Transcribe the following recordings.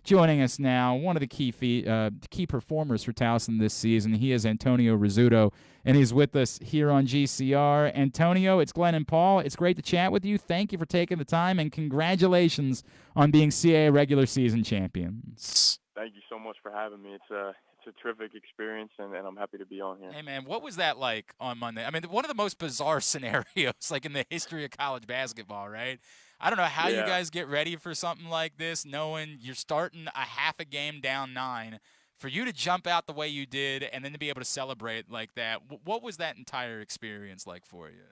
Joining us now, one of the key performers for Towson this season. He is Antonio Rizzuto, and he's with us here on GCR. Antonio, it's Glenn and Paul. It's great to chat with you. Thank you for taking the time, and congratulations on being CAA regular season champions. Thank you so much for having me. It's a terrific experience, and I'm happy to be on here. Hey, man, what was that like on Monday? I mean, one of the most bizarre scenarios, like in the history of college basketball, right? I don't know how you Yeah, guys get ready for something like this, knowing you're starting a half a game down 9. For you to jump out the way you did and then to be able to celebrate like that, what was that entire experience like for you?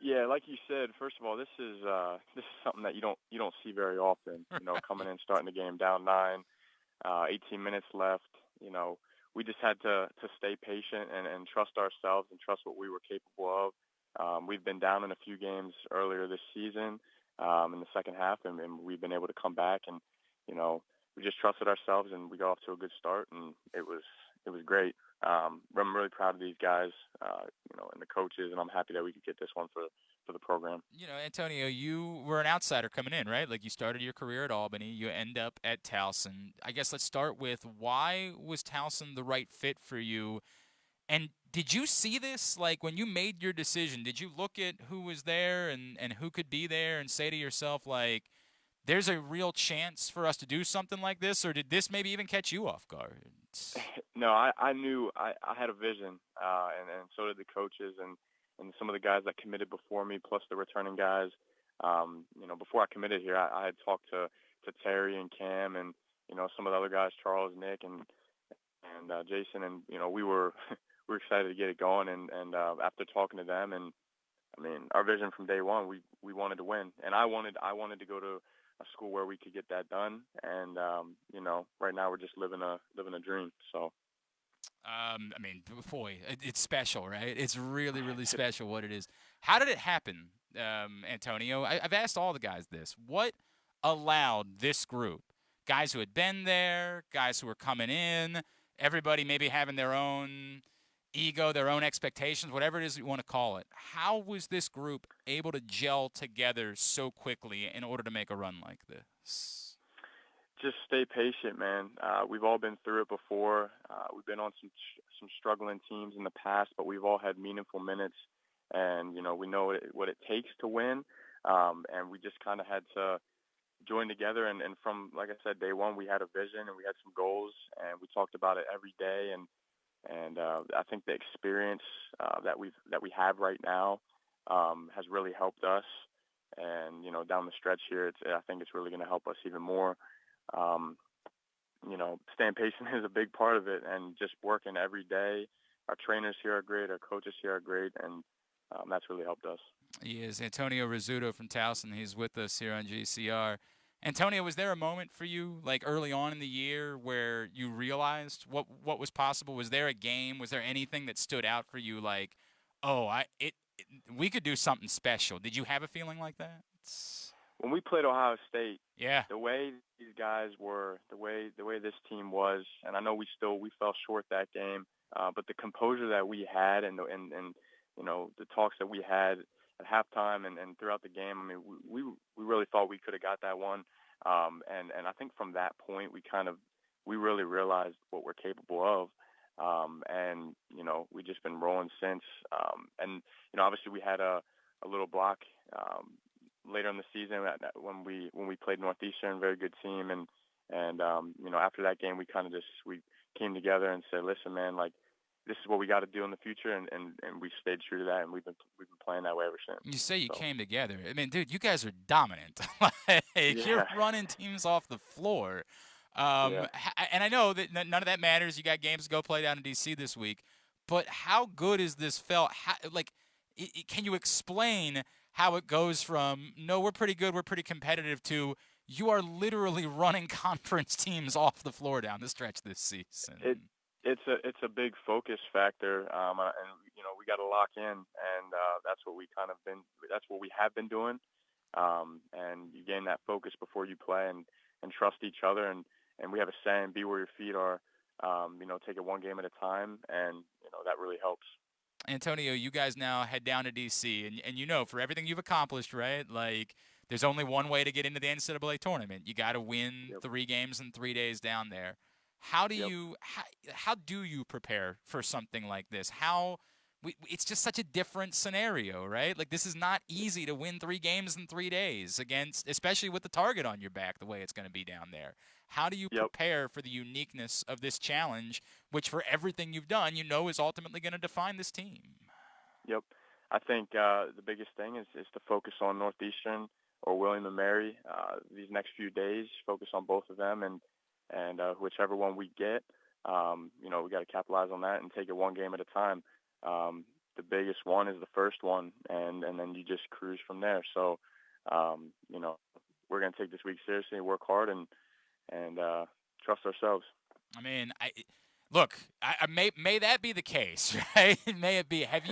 yeah. Like you said, first of all, this is something that you don't see very often. Coming in, starting the game down 9, 18 minutes left. You know, we just had to stay patient and trust ourselves and trust what we were capable of. We've been down in a few games earlier this season in the second half, and we've been able to come back and you know we just trusted ourselves and we got off to a good start and it was great. I'm really proud of these guys, and the coaches, and I'm happy that we could get this one for the program. Antonio, you were an outsider coming in, right? Like you started your career at Albany, you end up at Towson. I guess let's start with why was Towson the right fit for you? And did you see this? Like when you made your decision, did you look at who was there and who could be there and say to yourself, like, there's a real chance for us to do something like this? Or did this maybe even catch you off guard? No, I knew I had a vision, and so did the coaches and some of the guys that committed before me, plus the returning guys. Before I committed here, I had talked to Terry and Cam and some of the other guys, Charles, Nick, and Jason, and we were we were excited to get it going. And after talking to them, and I mean, our vision from day one, we wanted to win, and I wanted to go to a school where we could get that done. And right now we're just living a dream. So I mean, boy, it's special, right? It's really, really special what it is. How did it happen, Antonio? I've asked all the guys this. What allowed this group, guys who had been there, guys who were coming in, everybody maybe having their own ego, their own expectations, whatever it is you want to call it, how was this group able to gel together so quickly in order to make a run like this? just stay patient, man. We've all been through it before. We've been on some struggling teams in the past, but we've all had meaningful minutes, and we know what it takes to win. And we just kind of had to join together. And from, like I said, day one, we had a vision and we had some goals, and we talked about it every day. And I think the experience that we have right now has really helped us. And down the stretch here, I think it's really going to help us even more. Um, Staying patient is a big part of it, and just working every day. Our trainers here are great. Our coaches here are great, and that's really helped us. He is Antonio Rizzuto from Towson. He's with us here on GCR. Antonio, was there a moment for you, like early on in the year, where you realized what was possible? Was there a game? Was there anything that stood out for you, like, oh, we could do something special? Did you have a feeling like that? When we played Ohio State, Yeah. the way these guys were, the way this team was, and I know we fell short that game, but the composure that we had and the talks that we had at halftime and throughout the game, I mean, we really thought we could have got that one. And I think from that point we really realized what we're capable of. And we just been rolling since. And obviously we had a little block later in the season when we played Northeastern, very good team, and after that game we came together and said, listen, man, like, this is what we got to do in the future, and we stayed true to that, and we've been playing that way ever since. You say you So came together. I mean, dude, you guys are dominant. Like, you're yeah, running teams off the floor. yeah. And I know that none of that matters. You got games to go play down in D.C. this week. But how good is this felt? Can you explain how it goes from, no, we're pretty good, we're pretty competitive, to you are literally running conference teams off the floor down the stretch this It season? it's a big focus factor, and we got to lock in, and that's what we have been doing, and you gain that focus before you play, and trust each other, and we have a saying, be where your feet are. Take it one game at a time, and that really helps. Antonio, you guys now head down to DC, and for everything you've accomplished, right? Like There's only one way to get into the NCAA tournament. You got to win Yep. 3 games in 3 days down there. How do Yep. you how do you prepare for something like this? It's just such a different scenario, right? Like this is not easy to win 3 games in 3 days against, especially with the target on your back, the way it's going to be down there. How do you Yep. prepare for the uniqueness of this challenge, which for everything you've done, you know is ultimately going to define this team? Yep. I think the biggest thing is to focus on Northeastern or William and Mary these next few days. Focus on both of them, and whichever one we get, we got to capitalize on that and take it one game at a time. The biggest one is the first one, and then you just cruise from there. So, we're gonna take this week seriously, work hard, and trust ourselves. I mean, look. I may that be the case, right? May it be. Have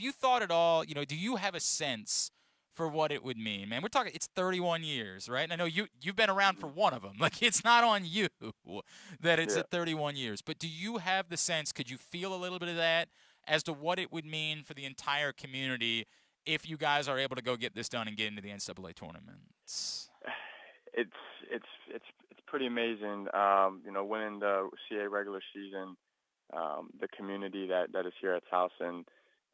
you thought at all? Do you have a sense for what it would mean, man? We're talking. It's 31 years, right? And I know you've been around for one of them. Like it's not on you that it's Yeah. at 31 years. But do you have the sense? Could you feel a little bit of that as to what it would mean for the entire community if you guys are able to go get this done and get into the NCAA tournaments? It's it's pretty amazing. Winning the CA regular season, the community that is here at Towson,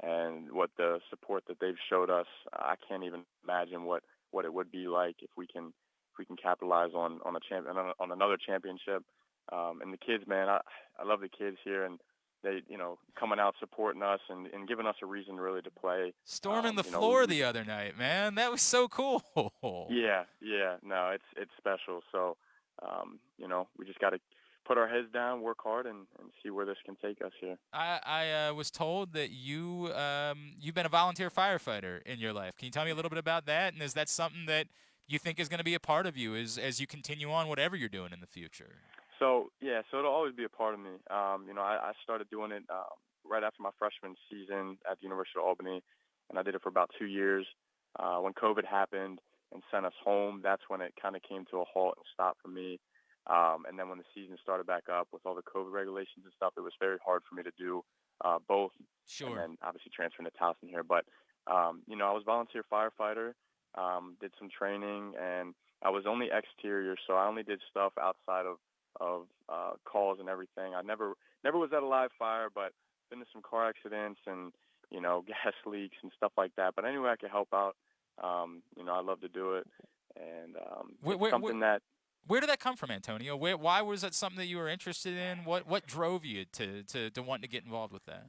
and what the support that they've showed us, I can't even imagine what it would be like if we can capitalize on a champion on another championship. And the kids, man, I love the kids here, and they coming out supporting us and giving us a reason really to play. Storming the We floor the other night, man. That was so cool. yeah, no, it's special. So, we just got to put our heads down, work hard, and see where this can take us here. I was told that you've been a volunteer firefighter in your life. Can you tell me a little bit about that? And is that something that you think is going to be a part of you as you continue on whatever you're doing in the future? So yeah, so it'll always be a part of me. I started doing it right after my freshman season at the University of Albany, and I did it for about 2 years. When COVID happened and sent us home, that's when it kind of came to a halt and stopped for me. And then when the season started back up with all the COVID regulations and stuff, it was very hard for me to do both. And Sure. then obviously transferring to Towson here. But, I was volunteer firefighter, did some training, and I was only exterior, so I only did stuff outside of calls and everything. I never was at a live fire, but been to some car accidents and, gas leaks and stuff like that. But anyway, I could help out. I love to do it. And Where, it's where, where, something that where did that come from, Antonio? Why was that something that you were interested in? What drove you to want to get involved with that?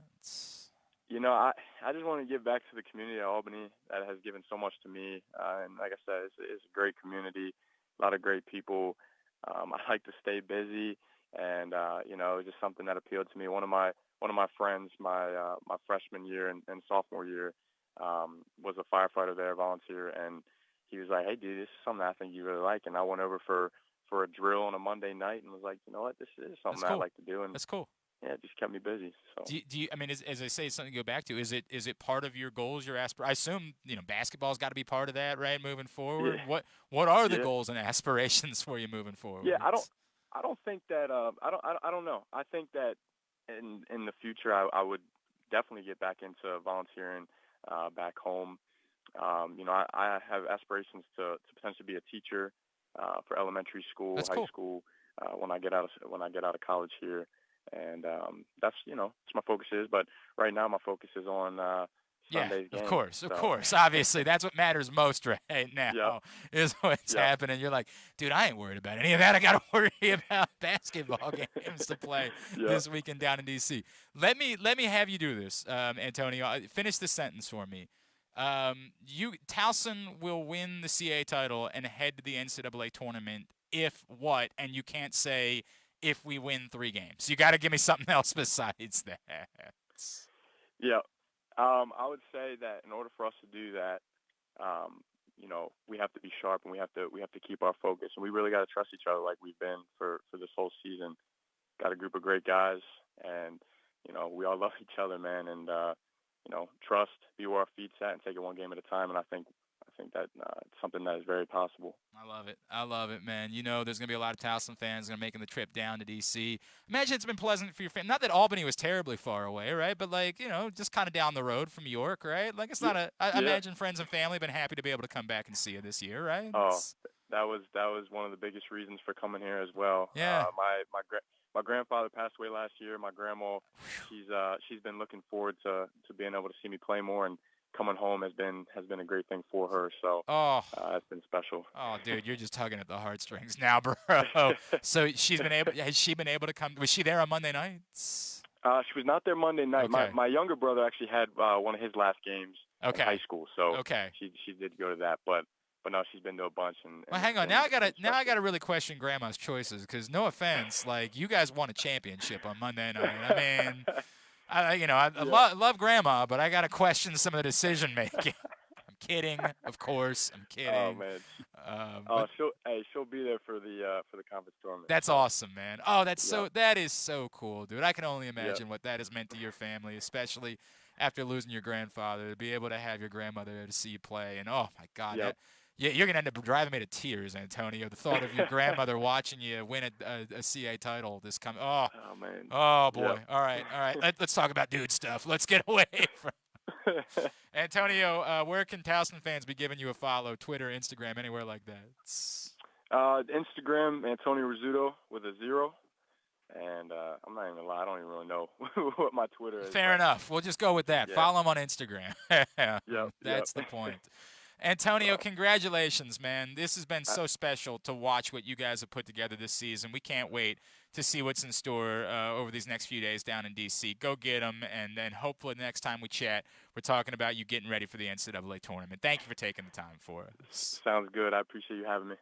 I just want to give back to the community of Albany that has given so much to me. And like I said, it's a great community, a lot of great people. I like to stay busy, and it was just something that appealed to me. One of my friends, my freshman year and sophomore year, was a firefighter there, volunteer, and he was like, "Hey, dude, this is something I think you really like." And I went over for a drill on a Monday night and was like, "You know what, this is something That's that I cool. like to do." And That's cool. yeah, it just kept me busy. So Do you I mean, as I say, something to go back to, is it part of your goals, your I assume, basketball's got to be part of that, right, moving yeah, forward? What are the yeah. goals and aspirations for you moving Yeah, forward? I don't think that I don't know. I think that in the future I would definitely get back into volunteering back home. I have aspirations to potentially be a teacher for elementary school, That's high cool. school when I get out of college here, and that's my focus is. But right now my focus is on Yeah, Sunday's of game. course, of So course. Obviously, that's what matters most right yep, now is what's yep, happening. You're like, dude, I ain't worried about any of that. I got to worry about basketball games to play yep. this weekend down in D.C. Let me have you do this, Antonio. Finish the sentence for me. Towson will win the CA title and head to the NCAA tournament if what? And you can't say if we win 3 games. You got to give me something else besides that. Yeah. I would say that in order for us to do that, we have to be sharp and we have to keep our focus, and we really got to trust each other like we've been for this whole season. Got a group of great guys, and we all love each other, man. And trust, be where our feet's at, and take it one game at a time. And I think think that it's something that is very possible. I love it. I love it, man. You know, there's going to be a lot of Towson fans going to making the trip down to D.C. Imagine it's been pleasant for your family. Not that Albany was terribly far away, right? But, like, you know, just kind of down the road from York, right? Like, it's not a. I Yeah. imagine friends and family have been happy to be able to come back and see you this year, right? Oh, that was one of the biggest reasons for coming here as well. Yeah. My grandfather passed away last year. My grandma, she's been looking forward to being able to see me play more, and coming home has been a great thing for her. So Oh. it's been special. Oh, dude, you're just tugging at the heartstrings now, bro. So has she been able to come? Was she there on Monday nights? She was not there Monday night. Okay. My younger brother actually had one of his last games in high school, so she did go to that. But no, she's been to a bunch. And well, hang on. Now I gotta really question Grandma's choices because no offense, like you guys won a championship on Monday night. I mean, I love Grandma, but I gotta question some of the decision making. I'm kidding, of course. I'm kidding. Oh man. She'll be there for the conference tournament. That's awesome, man. Oh, that is so cool, dude. I can only imagine what that has meant to your family, especially after losing your grandfather, to be able to have your grandmother there to see you play. And oh my God, you're gonna end up driving me to tears, Antonio. The thought of your grandmother watching you win a CA title this coming. Oh man. Oh boy. All right. Let's talk about dude stuff. Let's get away from. Antonio, where can Towson fans be giving you a follow? Twitter, Instagram, anywhere like that? Instagram, Antonio Rizzuto with a 0. And I'm not even gonna lie, I don't even really know what my Twitter is. Fair enough. We'll just go with that. Yeah. Follow him on Instagram. That's the point. Antonio, congratulations, man. This has been so special to watch what you guys have put together this season. We can't wait to see what's in store over these next few days down in D.C. Go get them, and then hopefully the next time we chat, we're talking about you getting ready for the NCAA tournament. Thank you for taking the time for us. Sounds good. I appreciate you having me.